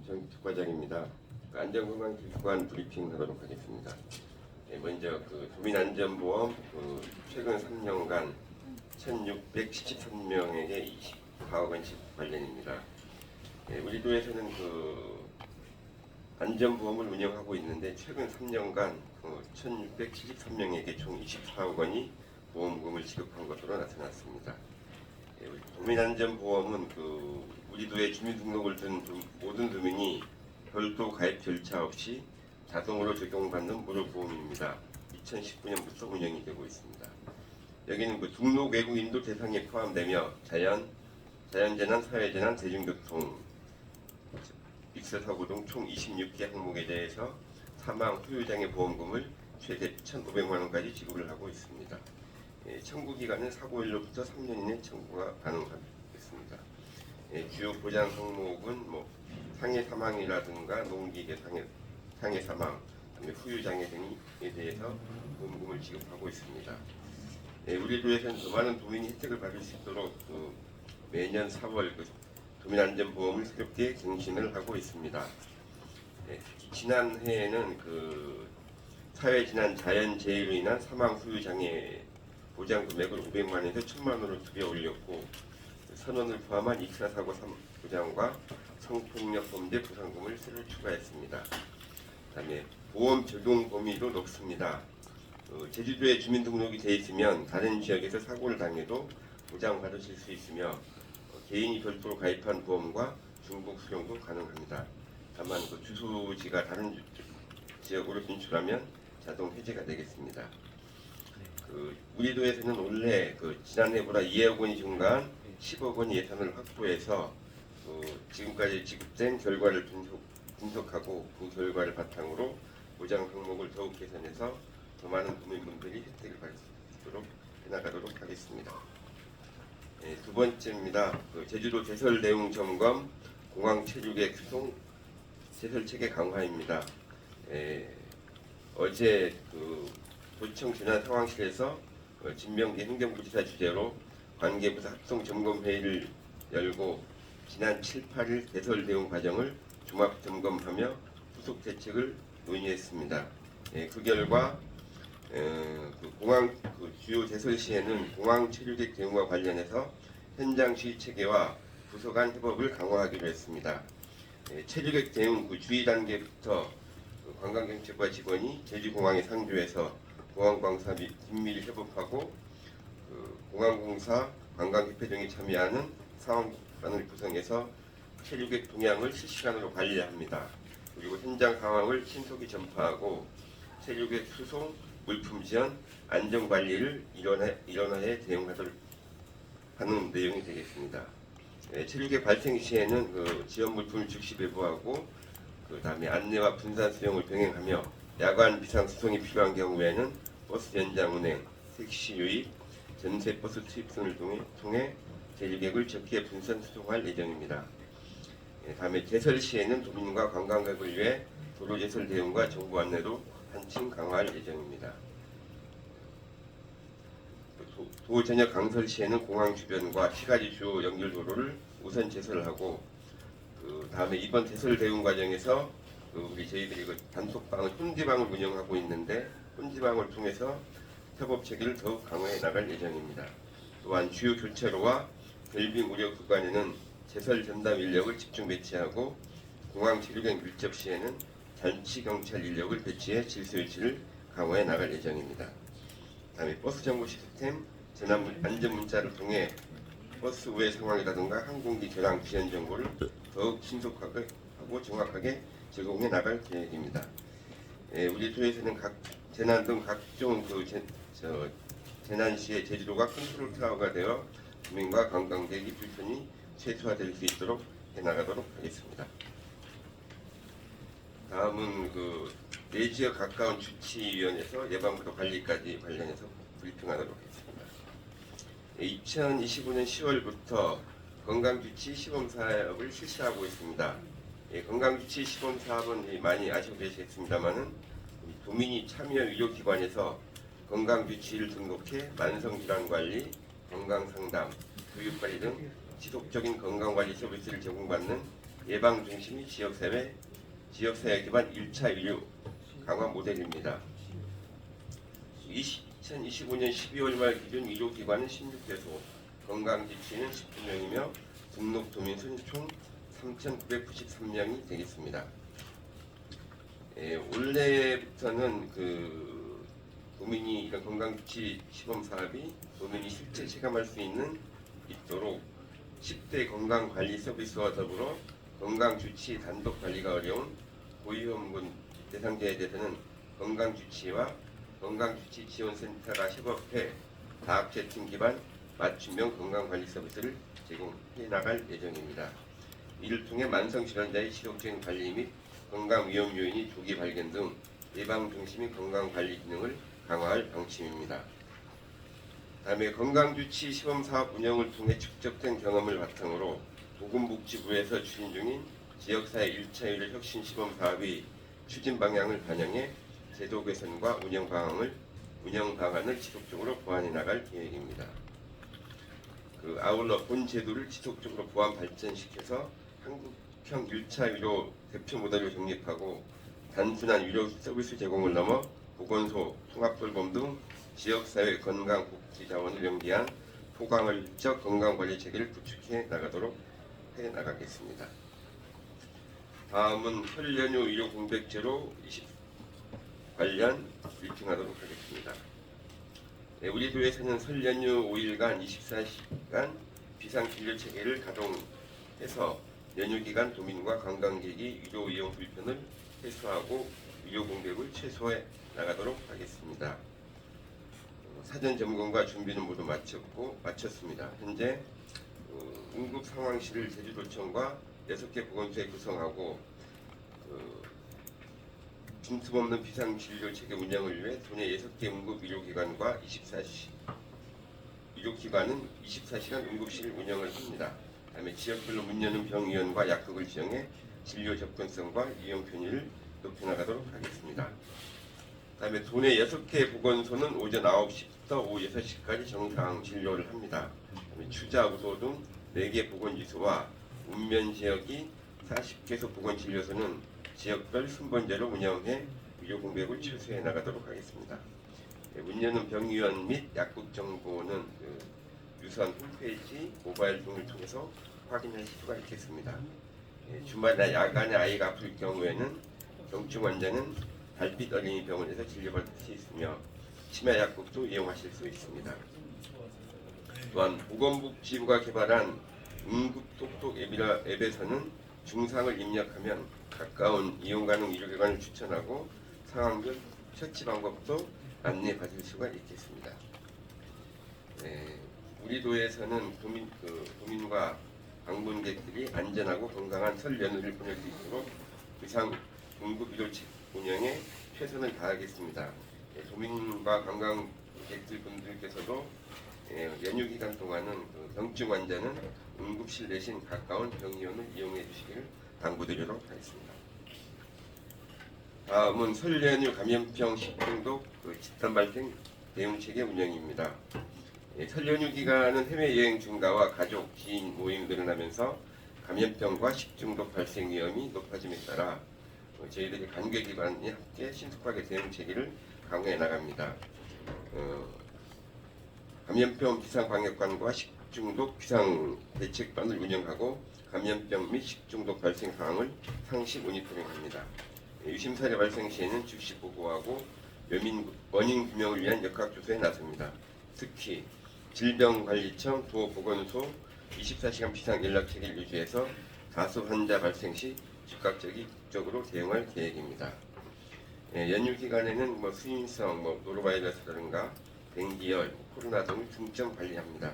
정특과장입니다. 안전건강기관 브리핑 하도록 하겠습니다. 먼저 도민안전보험 최근 3년간 1,673명에게 24억 원씩 관련입니다. 우리 도에서는 안전보험을 운영하고 있는데 최근 3년간 1,673명에게 총 24억 원이 보험금을 지급한 것으로 나타났습니다. 도민안전보험은 우리 도에 주민등록을 든 모든 도민이 별도 가입 절차 없이 자동으로 적용받는 무료보험입니다. 2019년부터 운영이 되고 있습니다. 여기는 등록 외국인도 대상에 포함되며 자연재난, 사회재난, 대중교통, 익사사고 등 총 26개 항목에 대해서 사망 후유장애 보험금을 최대 1,500만 원까지 지급을 하고 있습니다. 청구기간은 사고일로부터 3년 이내 청구가 가능하겠습니다. 주요 보장 항목은 상해 사망이라든가 농기계 상해 사망, 후유장애 등에 대해서 보험금을 지급하고 있습니다. 우리 도에서는 더 많은 도민이 혜택을 받을 수 있도록 매년 4월 도민안전보험을 새롭게 갱신을 하고 있습니다. 지난해에는 사회재난 자연재해로 인한 사망 후유장애 보장 금액을 500만 원에서 1,000만 원으로 2배 올렸고, 선원을 포함한 익사사고 보장과 성폭력범죄 보상금을 새로 추가했습니다. 그다음에 보험 적용 범위도 높습니다. 제주도에 주민등록이 되어 있으면 다른 지역에서 사고를 당해도 보장받으실 수 있으며, 개인이 별도로 가입한 보험과 중복 수령도 가능합니다. 다만 주소지가 다른 지역으로 진출하면 자동 해제가 되겠습니다. 우리 도에서는 원래 지난해보다 2억 원이 증가한 10억 원 예산을 확보해서 지금까지 지급된 결과를 분석하고 그 결과를 바탕으로 보장 항목을 더욱 개선해서 더 많은 도민분들이 혜택을 받을 수 있도록 해나가도록 하겠습니다. 두 번째입니다. 제주도 제설 내용 점검, 공항 체류객 수송 제설 체계 강화입니다. 어제 도청 재난상황실에서 진명기 행정부지사 주재로 관계부서 합동 점검 회의를 열고 지난 7, 8일 제설 대응 과정을 종합 점검하며 후속 대책을 논의했습니다. 그 결과 공항 주요 제설 시에는 공항 체류객 대응과 관련해서 현장 주의 체계와 부서 간 협업을 강화하기로 했습니다. 체류객 대응 주의 단계부터 관광경찰과 직원이 제주공항에 상주해서 공항광사 및 긴밀히 협업하고 공항공사, 관광협회 등이 참여하는 상황반을 구성해서 체류객 동향을 실시간으로 관리합니다. 그리고 현장 상황을 신속히 전파하고 체류객 수송, 물품 지원, 안전관리를 일원화해 대응하도록 하는 내용이 되겠습니다. 체류객 발생 시에는 지원 물품을 즉시 배부하고 그다음에 안내와 분산 수용을 병행하며 야간 비상 수송이 필요한 경우에는 버스 연장 운행, 택시 유입, 전세 버스 투입 등을 통해 체류객을 적게 분산 수송할 예정입니다. 다음에 제설 시에는 도민과 관광객을 위해 도로 제설 대응과 정보 안내도 한층 강화할 예정입니다. 도 전역 강설 시에는 공항 주변과 시가지 주요 연결 도로를 우선 제설하고 다음에 이번 제설 대응 과정에서 저희들이 단속방을 혼지방을 운영하고 있는데 혼지방을 통해서 협업 체계를 더욱 강화해 나갈 예정입니다. 또한 주요 교차로와 별빙 우려 구간에는 제설 전담 인력을 집중 배치하고 공항 체류객 밀접 시에는 잔치 경찰 인력을 배치해 질서 유지를 강화해 나갈 예정입니다. 다음에 버스 정보 시스템 재난 안전 문자를 통해 버스 우회 상황이라든가 항공기 결항 지연 정보를 더욱 신속하게 하고 정확하게 제공해 나갈 계획입니다. 우리 도에서는 각 재난 등 각종 재난 시에 제주도가 컨트롤 타워가 되어 주민과 관광객이 불편이 최소화될 수 있도록 해나가도록 하겠습니다. 다음은 내 지역 가까운 주치위원회에서 예방부터 관리까지 관련해서 브리핑하도록 하겠습니다. 2025년 10월부터 건강주치 시범 사업을 실시하고 있습니다. 건강주치 시범 사업은 많이 아시고 계시겠습니다만은 도민이 참여 의료기관에서 건강주치를 등록해 만성질환관리, 건강상담, 교육관리 등 지속적인 건강관리 서비스를 제공받는 예방 중심의 지역사회 기반 1차 의료 강화 모델입니다. 2025년 12월 말 기준 의료기관은 16개소, 건강지치는 19명이며 등록 도민수는 총 3,993명이 되겠습니다. 올해부터는 도민이 이런 건강주치 시범 사업이 도민이 실제 체감할 수 있도록 10대 건강관리 서비스와 더불어 건강주치 단독 관리가 어려운 고위험군 대상자에 대해서는 건강주치와 건강주치 지원센터가 협업해 다학제팀 기반 맞춤형 건강관리 서비스를 제공해 나갈 예정입니다. 이를 통해 만성질환자의 지속적인 관리 및 건강위험 요인이 조기 발견 등 예방 중심의 건강관리 기능을 강화할 방침입니다. 다음에 건강주치 시범사업 운영을 통해 축적된 경험을 바탕으로 보건복지부에서 추진 중인 지역사회 1차 의료 혁신 시범사업의 추진 방향을 반영해 제도 개선과 운영 방안을 지속적으로 보완해 나갈 계획입니다. 아울러 본 제도를 지속적으로 보완 발전시켜서 한국형 1차 의료 대표 모델을 정립하고 단순한 의료 서비스 제공을 넘어 보건소, 통합돌봄 등 지역사회 건강복지 자원을 연계한 포괄적 건강관리 체계를 구축해 나가도록 해 나가겠습니다. 다음은 설 연휴 의료 공백 제로 관련 브리핑하도록 하겠습니다. 우리 도에서는 설 연휴 5일간 24시간 비상진료 체계를 가동해서 연휴 기간 도민과 관광객이 의료 이용 불편을 해소하고 의료 공백을 최소화해 나가도록 하겠습니다. 사전 점검과 준비는 모두 마쳤습니다. 현재 응급 상황실을 제주도청과 6개 보건소에 구성하고 빈틈없는 비상진료 체계 운영을 위해 도내 6개 응급 의료기관과 24시간 응급실 운영을 합니다. 다음에 지역별로 문 여는 병의원과 약국을 지정해 진료 접근성과 이용 편의를 높여나가도록 하겠습니다. 다음에 도내 6개 보건소는 오전 9시부터 오후 6시까지 정상 진료를 합니다. 다음에 추자, 우도 등 4개 보건지소와 운면 지역이 40개소 보건진료소는 지역별 순번제로 운영해 의료 공백을 최소해 나가도록 하겠습니다. 문 여는 병의원 및 약국 정보는 유선 홈페이지, 모바일 등을 통해서 확인할 수가 있겠습니다. 주말이나 야간에 아이가 아플 경우에는 경증 환자는 달빛 어린이 병원에서 진료받을 수 있으며 치매 약국도 이용하실 수 있습니다. 또한 보건복지부가 개발한 응급톡톡 앱에서는 증상을 입력하면 가까운 이용 가능 의료기관을 추천하고 상황별 처치 방법도 안내받을 수가 있겠습니다. 우리 도에서는 도민과 방문객들이 안전하고 건강한 설 연휴를 보낼 수 있도록 비상 응급 의료 운영에 최선을 다하겠습니다. 도민과 관광객들 분들께서도 연휴 기간 동안은 경증 환자는 응급실 내신 가까운 병의원을 이용해 주시기를 당부드리도록 하겠습니다. 다음은 설 연휴 감염병 식중독 집단 발생 대응체계 운영입니다. 설 연휴 기간은 해외여행 증가와 가족, 지인 모임이 늘어나면서 감염병과 식중독 발생 위험이 높아짐에 따라 저희들이 관계기관이 함께 신속하게 대응체계를 강화해 나갑니다. 감염병 비상방역관과 식중독 비상대책반을 운영하고 감염병 및 식중독 발생 상황을 상시 모니터링합니다. 유심 사례 발생 시에는 즉시 보고하고 원인 규명을 위한 역학조사에 나섭니다. 특히 질병관리청, 도보건소 24시간 비상연락체계를 유지해서 다수 환자 발생 시 즉각적으로 대응할 계획입니다. 연휴 기간에는 수인성 노로바이러스라든가 댕기열, 코로나 등을 중점 관리합니다.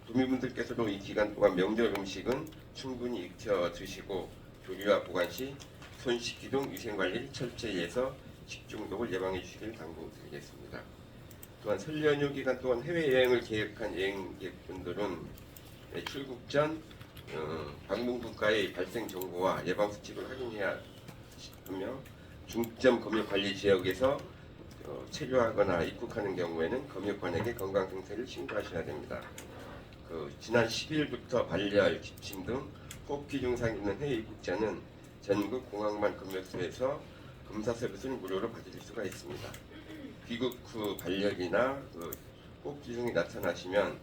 도민분들께서도 이 기간 동안 명절 음식은 충분히 익혀 드시고 조리와 보관 시 손 씻기 등 위생관리를 철저히 해서 식중독을 예방해 주시길 당부드리겠습니다. 또한 설 연휴 기간 동안 해외여행을 계획한 여행객분들은 출국 전 방문 국가의 발생 정보와 예방 수칙을 확인해야 하며 중점 검역 관리 지역에서 체류하거나 입국하는 경우에는 검역관에게 건강 상태를 신고하셔야 됩니다. 지난 10일부터 발열, 기침 등 호흡기 증상 있는 해외 입국자는 전국 공항만 검역소에서 검사 서비스를 무료로 받을 수가 있습니다. 귀국 후 발열이나 호흡기 증이 나타나시면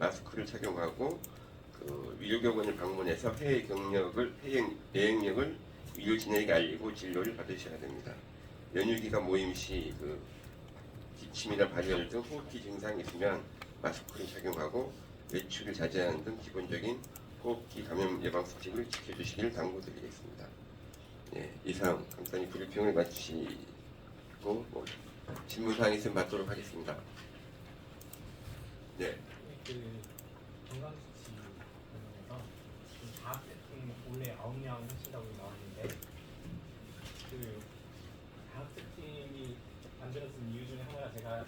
마스크를 착용하고 의료기관을 방문해서 해외 여행력을 의료진에게 알리고 진료를 받으셔야 됩니다. 연휴기간 모임 시 기침이나 발열 등 호흡기 증상이 있으면 마스크를 착용하고 외출을 자제하는 등 기본적인 호흡기 감염 예방 수칙을 지켜주시기를 당부드리겠습니다. 네, 이상 간단히 브리핑을 마치고 질문사항 있으면 받도록 하겠습니다. 네. 건강수치 관련해서 다학 세팅 원래 9명 하신다고 나왔는데 다학 세팅이 만들어진 이유 중에 하나가 제가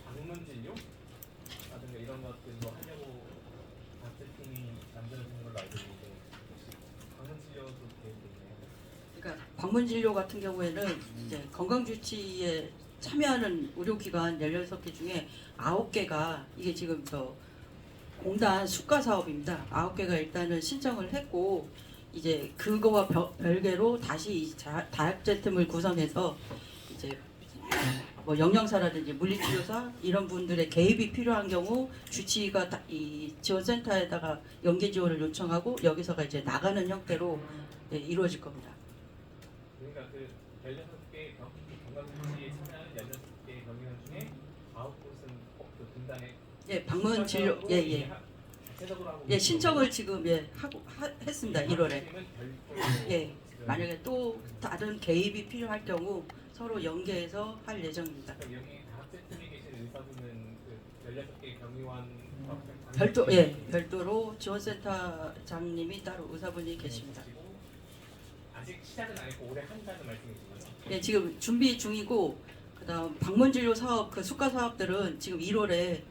방문 진료라든가 이런 것들도 하려고 다학 세팅이 만들어진 걸로 알고 있는데 혹시 방문 진료도 계획되나요? 그러니까 방문 진료 같은 경우에는 이제 건강주치의에 참여하는 의료기관 16개 중에 9개가 이게 지금 공단 수가 사업입니다. 9개가 일단은 신청을 했고 이제 그거와 별개로 다시 이 다학제팀을 구성해서 이제 뭐 영양사라든지 물리치료사 이런 분들의 개입이 필요한 경우 주치의가 이 지원센터에다가 연계 지원을 요청하고 여기서가 이제 나가는 형태로 이루어질 겁니다. 그러니까 16개 건강주치의에 참여하는 16개 병원 중에 9곳은 분단에 방문 진료 신청을 지금 했습니다. 1월에. 만약에 또 다른 개입이 필요할 경우 서로 연계해서 할 예정입니다. 여기 다학제팀에 계신 의사분은 16개 경위원 별도로 지원센터장님이 따로 의사분이 계십니다. 아직 시작은 안 했고 올해 한다는 말씀이신 거죠? 네, 지금 준비 중이고 그다음 방문진료 사업 수가 사업들은 지금 1월에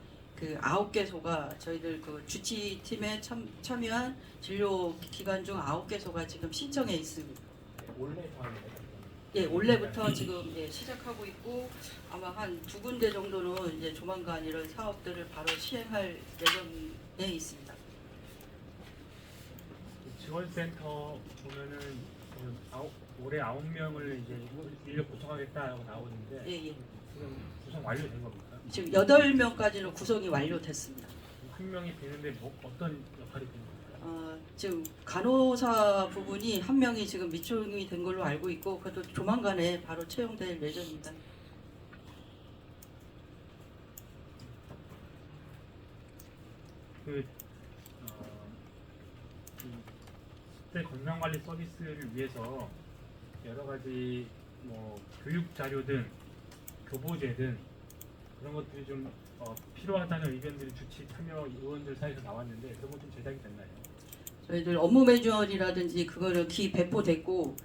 9개소가 저희들 주치팀에 참여한 진료 기관 중 9개소가 지금 신청해 있습니다. 올해 사업이에요? 올해부터 지금 시작하고 있고 아마 한 2군데 정도는 이제 조만간 이런 사업들을 바로 시행할 예정에 있습니다. 지원센터 보면은 올해 9명을 이제 인력 구성하겠다고 나오는데 지금 구성 완료된 겁니까? 지금 8명까지는 구성이 완료됐습니다. 한 명이 비는데 어떤 역할이 되는 건가요? 지금 간호사 부분이 한 명이 지금 미촉이 된 걸로 알고 있고 그것도 조만간에 바로 채용될 예정입니다. 이 건강관리 서비스를 위해서 여러 가지 교육 자료든 교보제든 그런 것들이 좀 필요하다는 의견들이 주치 참여 의원들 사이에서 나왔는데 그런 것 좀 제작이 됐나요? 저희들 업무 매뉴얼이라든지 그거는 배포됐고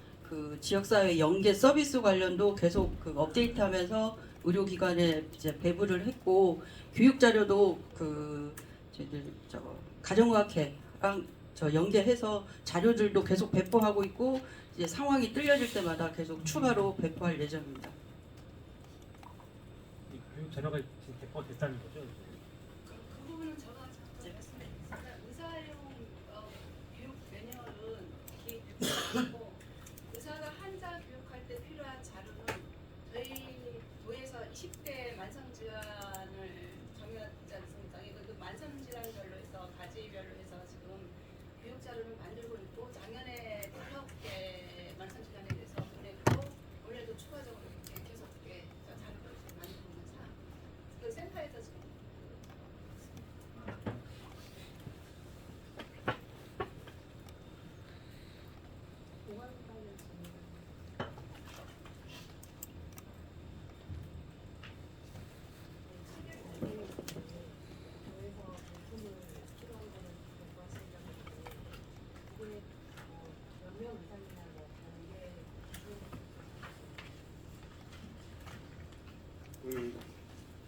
지역사회 연계 서비스 관련도 계속 업데이트하면서 의료기관에 이제 배부를 했고 교육 자료도 저희들 가정의학회랑 연계해서 자료들도 계속 배포하고 있고 이제 상황이 뚫려질 때마다 계속 추가로 배포할 예정입니다. 이 교육 자료가 지금 배포됐다는 거죠? 그 부분은 제가 말씀드리겠습니다. 의사용 교육 매뉴얼은 기획되고 의사가 환자 교육할 때 필요한 자료는 저희 도에서 20대 만성질환을 정의하지 않습니까? 그 만성질환별로 해서 가지별로 해서 지금 교육 자료를 만들고 있고 작년에 9개 만성질환에 대해서 보냈고 올해도 추가적으로 이렇게 계속 자료를 만들고 있는 상. 그 센터에서 지금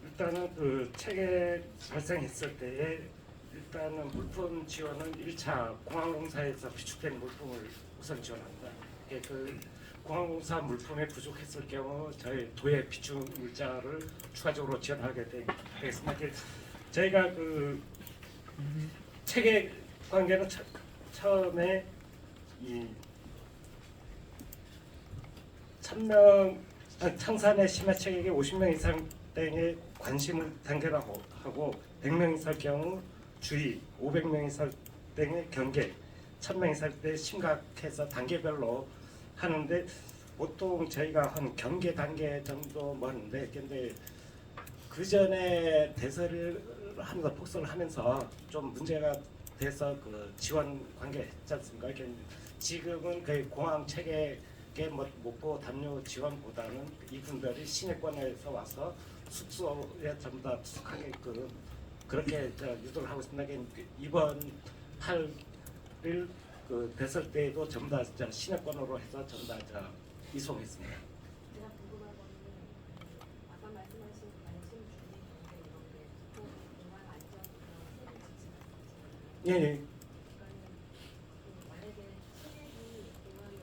일단은 체계 발생했을 때에 일단은 물품 지원은 1차 공항공사에서 비축된 물품을 우선 지원한다. 공항공사 물품이 부족했을 경우 저희 도의 비축 물자를 추가적으로 지원하게 되겠습니다. 저희가 체계 관계는 처음에 이 청산의 심야책에게 50명 이상 등의 관심을 단계라고 하고 100명 이상 경우 주의, 500명 이상 등의 경계, 1000명 이상 때 심각해서 단계별로 하는데 보통 저희가 한 경계 단계 정도 먹는데 근데 그 전에 대설을 하면서 복선을 하면서 좀 문제가 돼서 그 지원 관계 했지 않습니까? 지금은 그 공항 체계에 목포 담요 지원보다는 이분들이 시내권에서 와서 숙소에 전부 다 투숙하게끔 그렇게 유도를 하고 있습니다. 이번 8일 그 대설 때에도 전부 다 시내권으로 해서 전부 다 이송했습니다. 제가 궁금한 거는 아까 말씀하신 관심 주의 경계 이런 게 보통 공항 안전이나 세부 지침을 예, 예. 그러니까는 만약에 승객이 공항에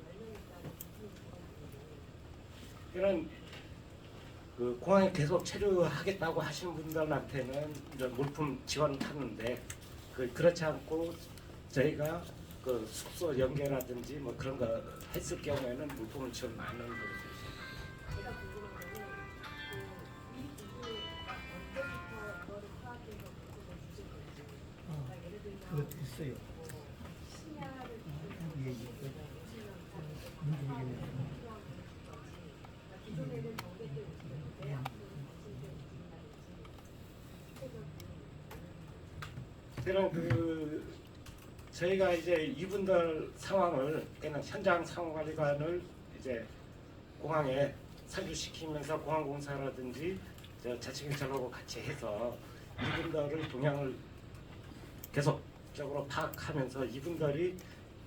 10명 있다고 부품이 들어가는데 이런 그 공항에 계속 체류하겠다고 하시는 분들한테는 이제 물품 지원하는데 그렇지 않고 저희가 그 숙소 연계라든지 뭐 그런 거 했을 경우에는 물품을 지원 안 하는 거죠. 제가 궁금한 거는 이 부분가 언제부터 이거를 파악해서 물품을 주신 건지 그러니까 예를 들면 있어요. 뭐 심야를 예, 예. 기준으로 필요한 건지 기존에는 경계 때 오시는데 앞으로 관심 때 오신다든지 구체적인 그런 그 저희가 이제 이분들 상황을 그냥 현장 상황관리관을 이제 공항에 상주시키면서 공항공사라든지 자치경찰하고 같이 해서 이분들의 동향을 계속적으로 파악하면서 이분들이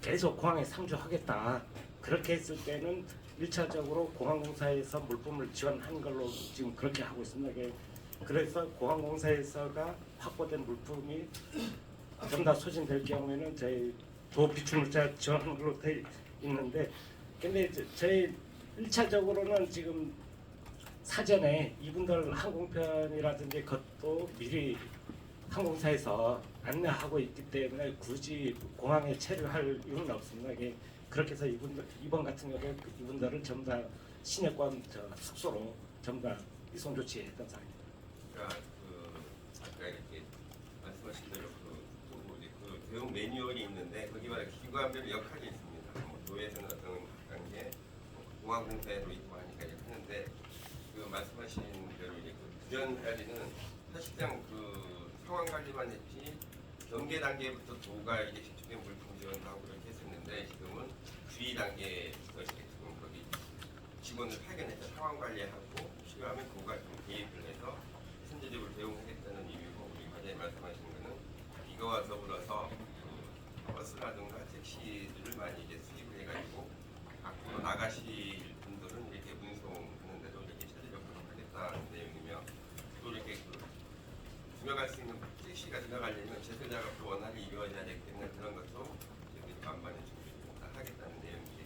계속 공항에 상주하겠다 그렇게 했을 때는 1차적으로 공항공사에서 물품을 지원한 걸로 지금 그렇게 하고 있습니다. 그래서 공항공사에서가 확보된 물품이 전부 다 소진될 경우에는 저희 도비출물자 지원하는 걸로 돼 있는데 근데 저희 1차적으로는 지금 사전에 이분들 항공편이라든지 그것도 미리 항공사에서 안내하고 있기 때문에 굳이 공항에 체류할 이유는 없습니다. 그렇게 해서 이번 같은 경우에 이분들은 전부 다 시내권 숙소로 전부 다 이송 조치했던 상황입니다. 그러니까 아까 이렇게 말씀하신 대로 그 대응 매뉴얼이 있는데 거기마다 기관별 역할이 있습니다. 뭐 도에서는 어떤 단계, 공항공사에도 있고 하니까 이렇게 하는데 그 말씀하신 대로 이제 그 부전까지는 사실상 그 상황 관리만 했지 경계 단계부터 도가 이제 직접적인 물품 지원도 하고 그렇게 했었는데 지금은 주의 단계에서 지금 거기 직원을 파견해서 상황 관리하고 필요하면 도가 좀 개입을 해서 선제적으로 대응하겠다는 의미고 우리 과장님 말씀하신 거는 이거와 더불어서 그 버스라든가 택시들을 많이 이제 수집을 해가지고 밖으로 나가실 분들은 이렇게 운송하는데도 이렇게 체제적으로 하겠다는 내용이며 또 이렇게 지나갈 수 있는 택시가 지나가려면 제설 작업도 원활히 이루어져야 되기 때문에 그런 것도 저희들이 만반의 준비를 다 하겠다는 내용이에요.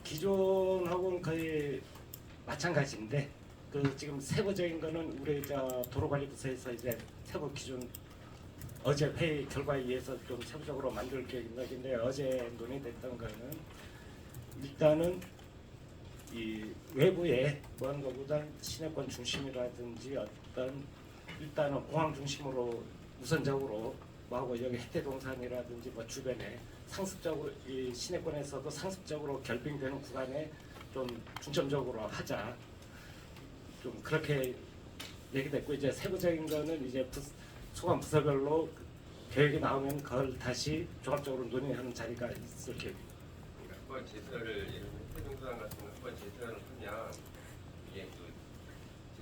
기존하고는 거의 마찬가지인데 그 지금 세부적인 거는 우리 도로관리부서에서 이제 세부 기준 어제 회의 결과에 의해서 좀 세부적으로 만들 계획입니다. 근데 어제 논의됐던 거는 일단은 이 외부에 먼 것보다 시내권 중심이라든지 어떤 일단은 공항 중심으로 우선적으로 뭐하고 여기 해태동산이라든지 뭐 주변에 상습적으로 이 시내권에서도 상습적으로 결빙되는 구간에 좀 중점적으로 하자 좀 그렇게 얘기됐고 이제 세부적인 거는 이제 소관 부서별로 계획이 나오면 그걸 다시 종합적으로 논의하는 자리가 있을 계획입니다. 그러니까 한번 제설을 예를 들면 해동산 같은 거 한번 제설을 하면 이게 그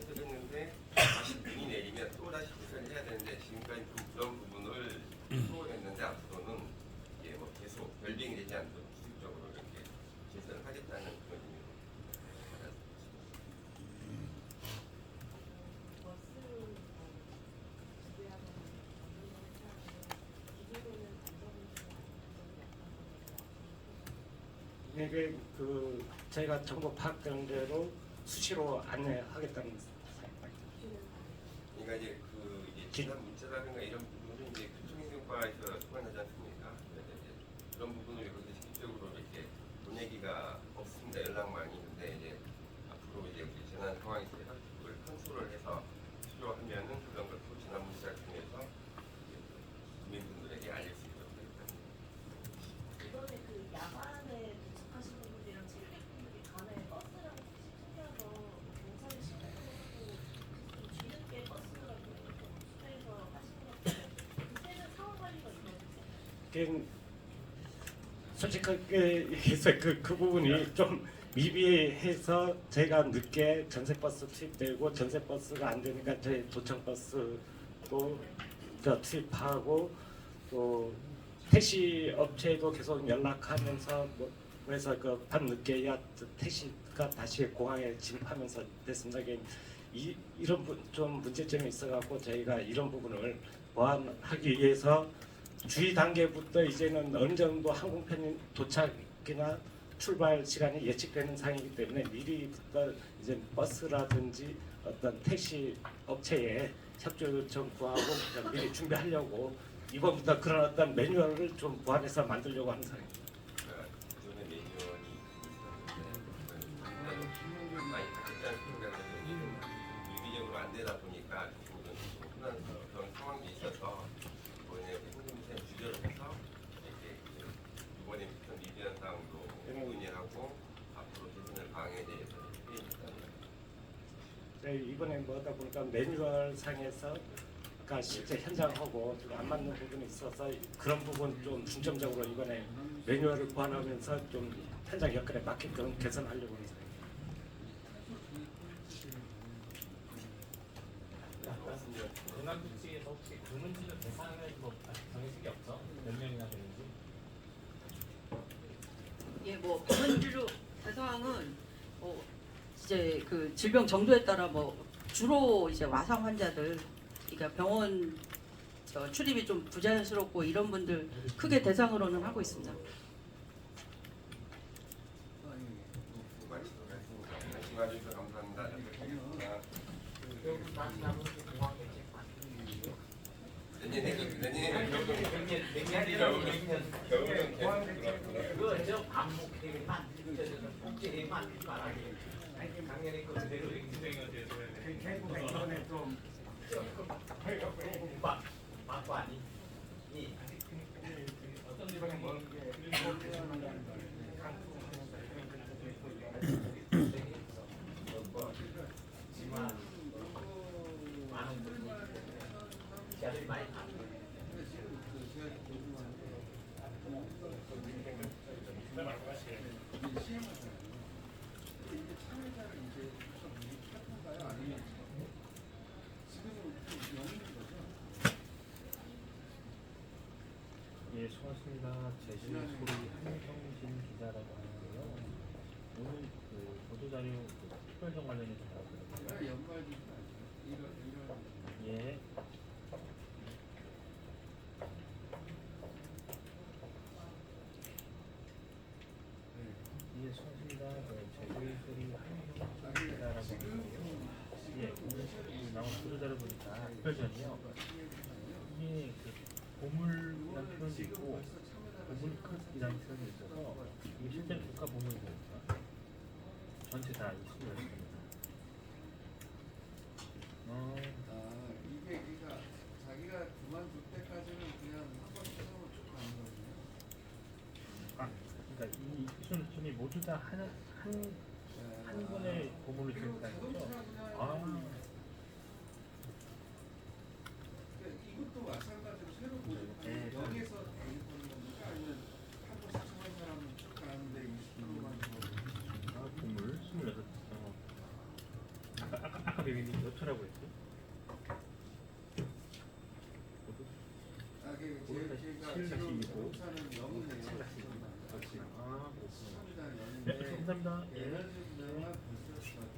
제설했는데 다시 눈이 내리면 또 다시 제설을 해야 되는데 지금까지 좀 그런 부분을 소홀했는데 앞으로는 이게 뭐 계속 결빙이 되지 않도록 지속적으로 이렇게 제설을 하겠다는 그런 의미로 받아들였습니다. 이게 그 저희가 정보 파악된 대로 수시로 안내하겠다는 지난 문자라든가 이런 부분은 이제 교통행정과에서 소관하지 않습니까? 그래서 이제 그런 부분을 여기서 직접적으로 이렇게 본 얘기가 없습니다. 연락만 있는데 이제 앞으로 이제 우리 재난 상황이 있어서 그걸 컨트롤 해서 필요하면은 그런 걸 또 지난 문자를 통해서 국민분들에게 알릴 수 있도록 하겠습니다. 이번에 그 야간에 도착하시는 분들이랑 체류객분들이 밤에 버스랑 택시 통해서 경찰에 신고하고 좀 뒤늦게 버스랑 수대해서 하시는 것 같아요. 그때는 상황 관리가 어떠세요? 솔직하게 얘기해서 그 부분이 좀 미비해서 제가 늦게 전세버스 투입되고 전세버스가 안 되니까 저희 도청버스도 투입하고 또 택시 업체도 계속 연락하면서 뭐 그래서 그 밤늦게야 택시가 다시 공항에 진입하면서 됐습니다. 이런 좀 문제점이 있어갖고 저희가 이런 부분을 보완하기 위해서 주의 단계부터 이제는 어느 정도 항공편 도착이나 출발 시간이 예측되는 상황이기 때문에 미리부터 이제 버스라든지 어떤 택시 업체에 협조 요청 구하고 미리 준비하려고 이번부터 그런 어떤 매뉴얼을 좀 보완해서 만들려고 하는 상황입니다. 기존의 매뉴얼이 있었는데 많이 바뀌었다는 생각을 유기적으로 안 되다 보니까 조금은 좀 흔한 그런 상황이 있어서 이번에 홍보팀 주저를 해서 이렇게 이번에 붙은 리뷰한 사항도 논의하고 앞으로 개선을 방향에 대해서 회의했습니다. 네, 이번에 뭐다 보니까 매뉴얼 상에서 그러니까 실제 현장하고 좀 안 맞는 부분이 있어서 그런 부분 좀 중점적으로 이번에 매뉴얼을 보완하면서 좀 현장 여건에 맞게끔 개선하려고 합니다. 건강주치에서 혹시 방문진료 대상을 뭐 정해진 게 없죠? 몇 명이나 되는지? 예, 뭐 방문진료 대상은 이제 그 질병 정도에 따라 뭐 주로 이제 와상 환자들, 그러니까 병원 출입이 좀 부자연스럽고 이런 분들 크게 대상으로는 하고 있습니다. 말씀 와주셔서 감사합니다. 내년에 그거 저 반복해만 복제해만 하지 말아야 돼. 작년에 그 그대로 결국 이번에 좀 맞고 아니? 어떤 이번에 뭐 지만 많은 분들이 기아들이 많이 예, 수고하셨습니다. 제주소리 한성진 기자라고 하는데요. 오늘 그 보도자료 특별정 관련해서 나왔거든요. 예. 예, 수고하셨습니다. 제주소리 한성진 기자라고 하는데요. 예, 오늘 나온 보도자료 보니까 특별전이요. 이게 그 보물이라는 표현도 있고 보물크이라는 표현이 있어서 이게 실제 국가 보물입니다. 전체 다 있습니다. 이게 그러니까 자기가 그만둘 때까지는 그냥 한번 쓰고 쭉 가는 거거든요. 그러니까 이 수순이 모두 다 한 권의 보물을 들었다는 거죠. 이것도 마찬가지로 새로 네. 여기에서 대입하는 겁니까? 아니면 한번 시청한 사람은 쭉 가는데 20%만 더 보물 26. 아까 몇 초라고 했죠? 제가 지금 공사는 0이네요. 그렇구나. 수리단 네, 0인데 감사합니다. 에너지 분야가 벌써